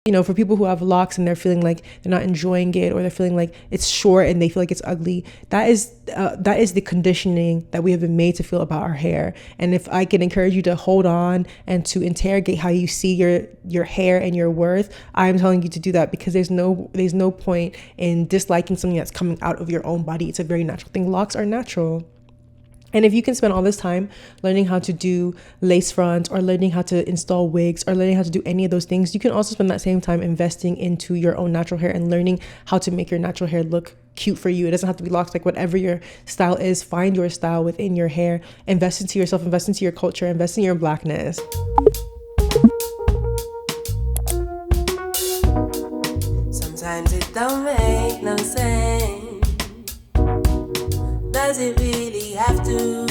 You know, for people who have locks and they're feeling like they're not enjoying it, or they're feeling like it's short and they feel like it's ugly, that is the conditioning that we have been made to feel about our hair. And if I can encourage you to hold on and to interrogate how you see your hair and your worth, I'm telling you to do that, because there's no point in disliking something that's coming out of your own body. It's a very natural thing. Locks are natural. And if you can spend all this time learning how to do lace fronts, or learning how to install wigs, or learning how to do any of those things, you can also spend that same time investing into your own natural hair and learning how to make your natural hair look cute for you. It doesn't have to be locks. Like, whatever your style is, find your style within your hair. Invest into yourself, invest into your culture, invest in your blackness. Sometimes it don't make no sense. Does it really have to?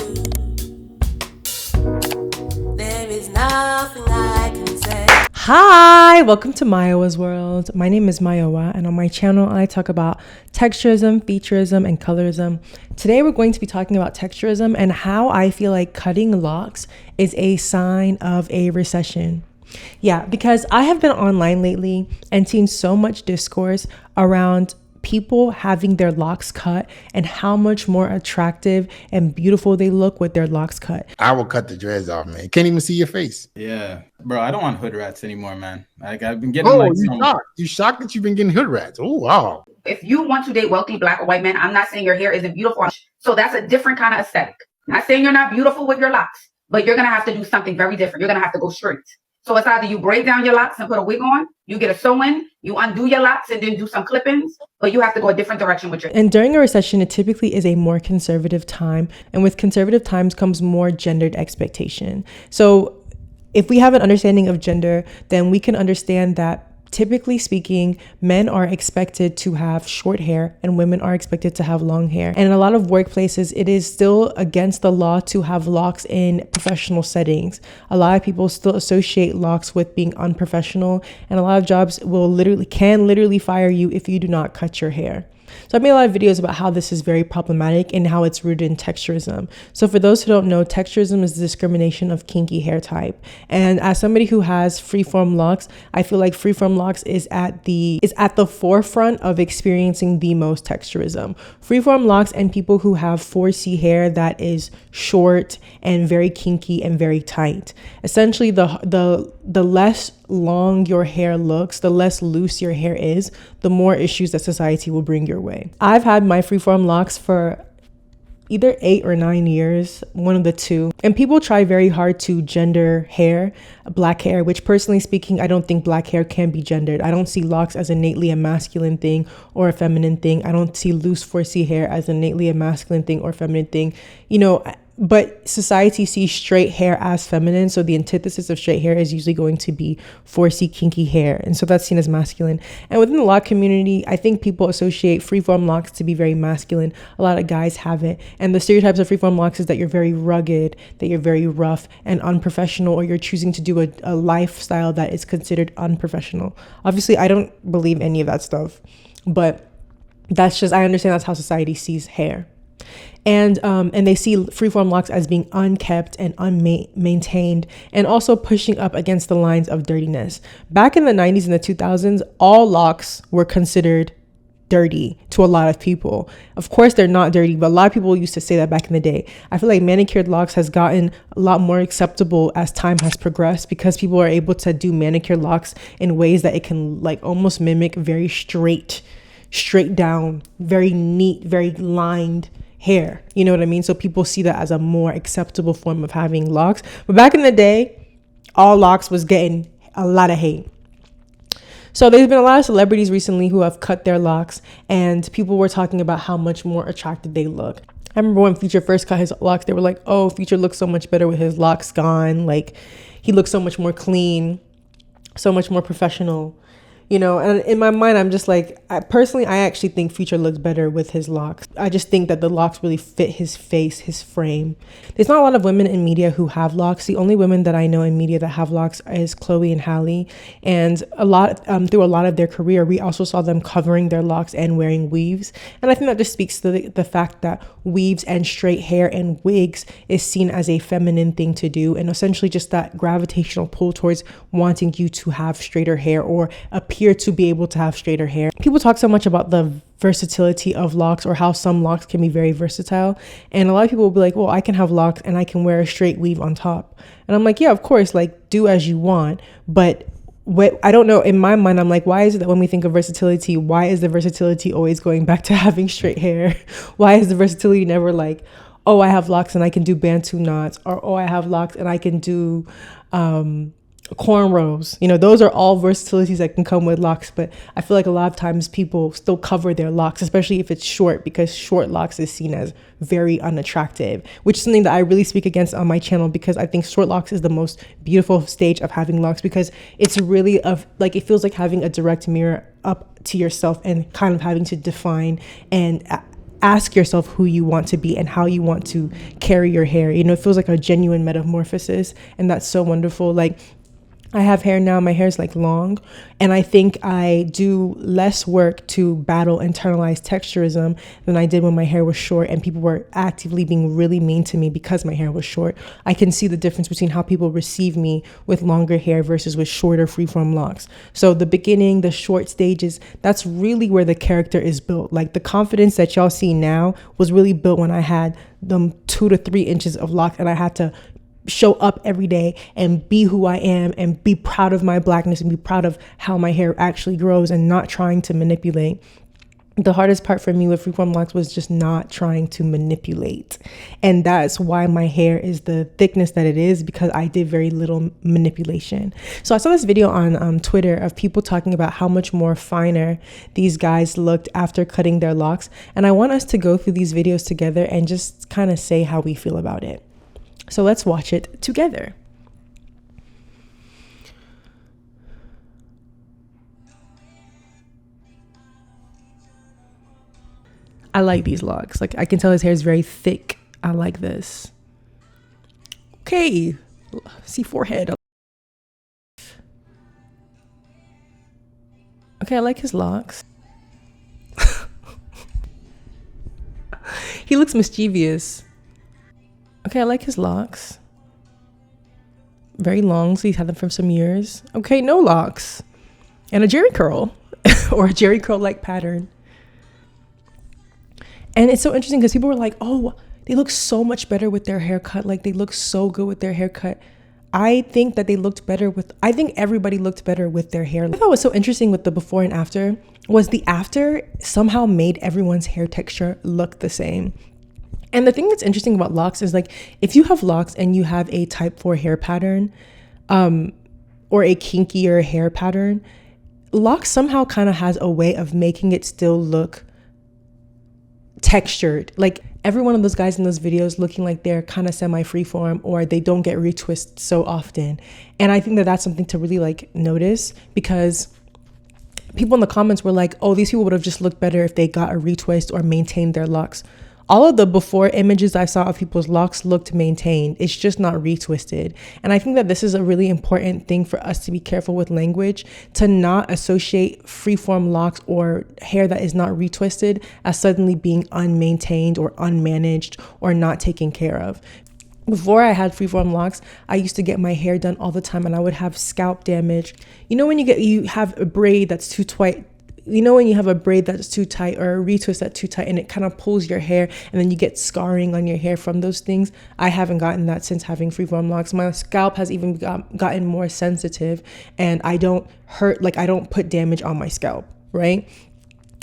There is nothing I can say. Hi, welcome to Mayowa's World. My name is Mayowa, and on my channel I talk about texturism, featureism, and colorism. Today we're going to be talking about texturism and how I feel like cutting locks is a sign of a recession. Yeah, because I have been online lately and seen so much discourse around people having their locks cut and how much more attractive and beautiful they look with their locks cut. I will cut the dreads off, man. Can't even see your face. Yeah, bro, I don't want hood rats anymore, man. Like, I've been getting you shocked that you've been getting hood rats. Oh, wow. If you want to date wealthy black or white men, I'm not saying your hair isn't beautiful. So that's a different kind of aesthetic. I'm not saying you're not beautiful with your locks, but you're going to have to do something very different. You're going to have to go straight. So it's either you braid down your locks and put a wig on, you get a sew-in, you undo your locks and then do some clip-ins, but you have to go a different direction with your. And during a recession, it typically is a more conservative time. And with conservative times comes more gendered expectation. So if we have an understanding of gender, then we can understand that typically speaking, men are expected to have short hair and women are expected to have long hair. And in a lot of workplaces, it is still against the law to have locks in professional settings. A lot of people still associate locks with being unprofessional, and a lot of jobs can literally fire you if you do not cut your hair. So I've made a lot of videos about how this is very problematic and how it's rooted in texturism. So for those who don't know, texturism is the discrimination of kinky hair type. And as somebody who has freeform locks, I feel like freeform locks is at the forefront of experiencing the most texturism. Freeform locks and people who have 4C hair that is short and very kinky and very tight. Essentially, the less long your hair looks, the less loose your hair is, the more issues that society will bring your way. I've had my freeform locks for either 8 or 9 years, one of the two. And people try very hard to gender hair, black hair, which personally speaking, I don't think black hair can be gendered. I don't see locks as innately a masculine thing or a feminine thing. I don't see loose 4C hair as innately a masculine thing or feminine thing. You know, but society sees straight hair as feminine. So the antithesis of straight hair is usually going to be 4C kinky hair. And so that's seen as masculine. And within the lock community, I think people associate freeform locks to be very masculine. A lot of guys have it. And the stereotypes of freeform locks is that you're very rugged, that you're very rough and unprofessional, or you're choosing to do a lifestyle that is considered unprofessional. Obviously, I don't believe any of that stuff, but I understand that's how society sees hair. And they see freeform locks as being unkept and unmaintained, and also pushing up against the lines of dirtiness. Back in the 90s and the 2000s, all locks were considered dirty to a lot of people. Of course, they're not dirty, but a lot of people used to say that back in the day. I feel like manicured locks has gotten a lot more acceptable as time has progressed, because people are able to do manicured locks in ways that it can like almost mimic very straight down, very neat, very lined hair. You know what I mean? So people see that as a more acceptable form of having locks. But back in the day, all locks was getting a lot of hate. So there's been a lot of celebrities recently who have cut their locks, and people were talking about how much more attractive they look. I remember when Future first cut his locks, they were like, oh, Future looks so much better with his locks gone. Like, he looks so much more clean, so much more professional. you know. And in my mind, I'm just like, I actually think Future looks better with his locks. I just think that the locks really fit his face, his frame. There's not a lot of women in media who have locks. The only women that I know in media that have locks is Chloe and Halle. And through a lot of their career, we also saw them covering their locks and wearing weaves. And I think that just speaks to the fact that weaves and straight hair and wigs is seen as a feminine thing to do, and essentially just that gravitational pull towards wanting you to have straighter hair or appear to be able to have straighter hair. People talk so much about the versatility of locks, or how some locks can be very versatile, and a lot of people will be like, well, I can have locks and I can wear a straight weave on top. And I'm like, yeah, of course, like, do as you want. But what I don't know, in my mind, I'm like, why is it that when we think of versatility, why is the versatility always going back to having straight hair? Why is the versatility never like, oh, I have locks and I can do Bantu knots, or oh, I have locks and I can do cornrows? You know, those are all versatilities that can come with locks. But I feel like a lot of times people still cover their locks, especially if it's short, because short locks is seen as very unattractive, which is something that I really speak against on my channel, because I think short locks is the most beautiful stage of having locks, because it's really like, it feels like having a direct mirror up to yourself and kind of having to define and ask yourself who you want to be and how you want to carry your hair. You know, it feels like a genuine metamorphosis, and that's so wonderful. Like, I have hair now, my hair is like long, and I think I do less work to battle internalized texturism than I did when my hair was short and people were actively being really mean to me because my hair was short. I can see the difference between how people receive me with longer hair versus with shorter freeform locks. So the beginning, the short stages, that's really where the character is built. Like, the confidence that y'all see now was really built when I had them 2 to 3 inches of locks, and I had to show up every day and be who I am and be proud of my blackness and be proud of how my hair actually grows, and not trying to manipulate. The hardest part for me with freeform locks was just not trying to manipulate. And that's why my hair is the thickness that it is, because I did very little manipulation. So I saw this video on Twitter of people talking about how much more finer these guys looked after cutting their locks. And I want us to go through these videos together and just kind of say how we feel about it. So let's watch it together. I like these locks. Like, I can tell his hair is very thick. I like this. Okay, see forehead. Okay, I like his locks. He looks mischievous. Okay, I like his locks. Very long, so he's had them for some years. Okay, no locks. And a jerry curl, or a jerry curl like pattern. And it's so interesting because people were like, oh, they look so much better with their haircut. Like, they look so good with their haircut. I think that they looked better with, I think everybody looked better with their hair. I thought was so interesting with the before and after was the after somehow made everyone's hair texture look the same. And the thing that's interesting about locks is, like, if you have locks and you have a type 4 hair pattern, or a kinkier hair pattern, locks somehow kind of has a way of making it still look textured. Like, every one of those guys in those videos looking like they're kind of semi freeform, or they don't get retwist so often. And I think that that's something to really like notice, because people in the comments were like, oh, these people would have just looked better if they got a retwist or maintained their locks. All of the before images I saw of people's locks looked maintained. It's just not retwisted. And I think that this is a really important thing for us to be careful with language, to not associate freeform locks or hair that is not retwisted as suddenly being unmaintained or unmanaged or not taken care of. Before I had freeform locks, I used to get my hair done all the time, and I would have scalp damage. You know, when you have a braid that's too tight, you know, when you have a braid that's too tight or a retwist that's too tight, and it kind of pulls your hair, and then you get scarring on your hair from those things. I haven't gotten that since having freeform locks. My scalp has even gotten more sensitive, and I don't put damage on my scalp, right?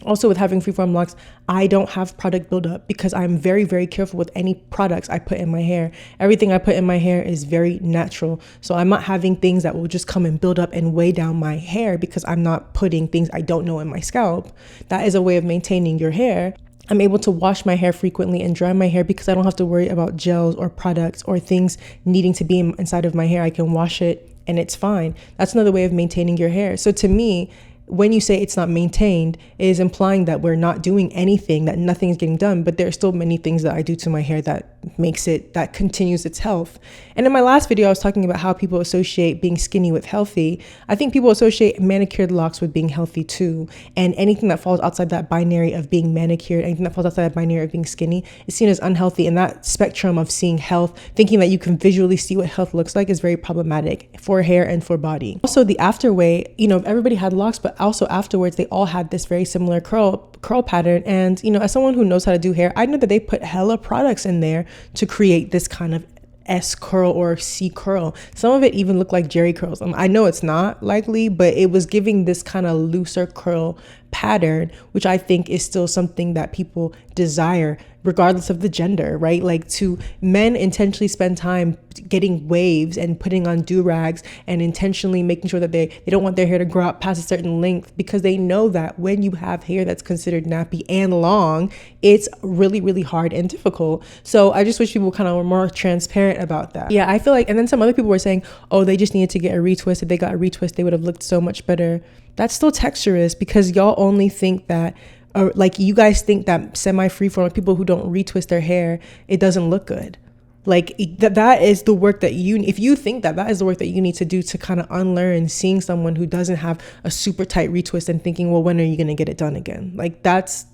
Also, with having freeform locks, I don't have product buildup because I'm very, very careful with any products I put in my hair. Everything I put in my hair is very natural. So I'm not having things that will just come and build up and weigh down my hair because I'm not putting things I don't know in my scalp. That is a way of maintaining your hair. I'm able to wash my hair frequently and dry my hair because I don't have to worry about gels or products or things needing to be inside of my hair. I can wash it and it's fine. That's another way of maintaining your hair. So to me, when you say it's not maintained, it is implying that we're not doing anything, that nothing is getting done. But there are still many things that I do to my hair that continues its health. And in my last video, I was talking about how people associate being skinny with healthy. I think people associate manicured locks with being healthy too. And anything that falls outside that binary of being manicured, anything that falls outside that binary of being skinny is seen as unhealthy. And that spectrum of seeing health, thinking that you can visually see what health looks like, is very problematic for hair and for body. Also, the afterway, everybody had locks, but also afterwards, they all had this very similar curl pattern. And, as someone who knows how to do hair, I know that they put hella products in there to create this kind of S curl or C curl. Some of it even looked like Jerry curls. I know it's not likely, but it was giving this kind of looser curl pattern, which I think is still something that people desire regardless of the gender, right? Like, to men intentionally spend time getting waves and putting on do-rags and intentionally making sure that they don't want their hair to grow out past a certain length, because they know that when you have hair that's considered nappy and long, it's really, really hard and difficult. So I just wish people kind of were more transparent about that. Yeah, I feel like, and then some other people were saying, oh, they just needed to get a retwist. If they got a retwist, they would have looked so much better. That's still texturist, because y'all only think that, or like, you guys think that semi-freeform people who don't retwist their hair, it doesn't look good. Like, that is the work that if you think that is the work that you need to do to kind of unlearn seeing someone who doesn't have a super tight retwist and thinking, well, when are you going to get it done again? Like, that's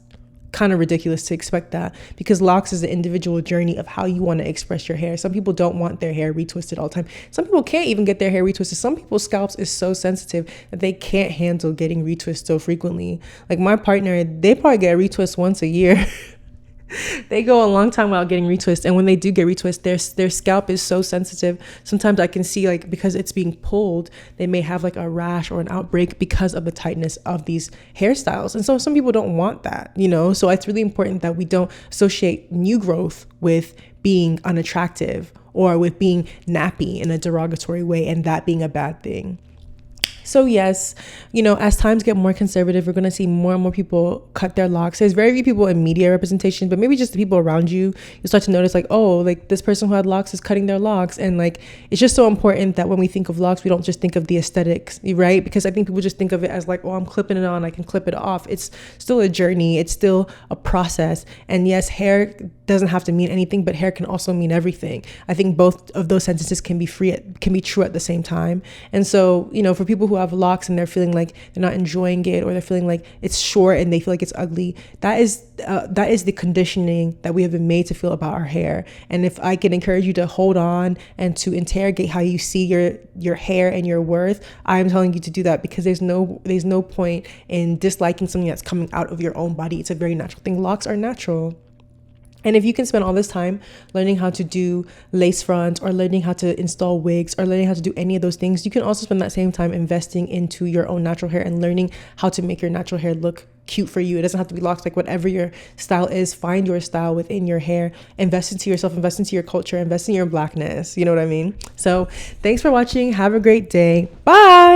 kind of ridiculous to expect that, because locks is an individual journey of how you want to express your hair. Some people don't want their hair retwisted all the time. Some people can't even get their hair retwisted. Some people's scalps is so sensitive that they can't handle getting retwisted so frequently. Like, my partner, they probably get a retwist once a year. They go a long time without getting retwist, and when they do get retwist, their scalp is so sensitive. Sometimes I can see, like, because it's being pulled, they may have like a rash or an outbreak because of the tightness of these hairstyles. And so some people don't want that, so it's really important that we don't associate new growth with being unattractive or with being nappy in a derogatory way, and that being a bad thing. So yes, as times get more conservative, we're going to see more and more people cut their locks. There's very few people in media representation, but maybe just the people around you, you start to notice, like, oh, like, this person who had locks is cutting their locks. And like, it's just so important that when we think of locks, we don't just think of the aesthetics, right? Because I think people just think of it as like, oh, I'm clipping it on, I can clip it off. It's still a journey. It's still a process. And yes, hair doesn't have to mean anything, but hair can also mean everything. I think both of those sentences can be true at the same time. And so, for people who have locks and they're feeling like they're not enjoying it, or they're feeling like it's short and they feel like it's ugly, that is the conditioning that we have been made to feel about our hair. And if I can encourage you to hold on and to interrogate how you see your hair and your worth, I'm telling you to do that, because there's no point in disliking something that's coming out of your own body. It's a very natural thing. Locks are natural. And if you can spend all this time learning how to do lace fronts, or learning how to install wigs, or learning how to do any of those things, you can also spend that same time investing into your own natural hair and learning how to make your natural hair look cute for you. It doesn't have to be locks. Like, whatever your style is, find your style within your hair. Invest into yourself, invest into your culture, invest in your blackness. You know what I mean? So thanks for watching. Have a great day. Bye.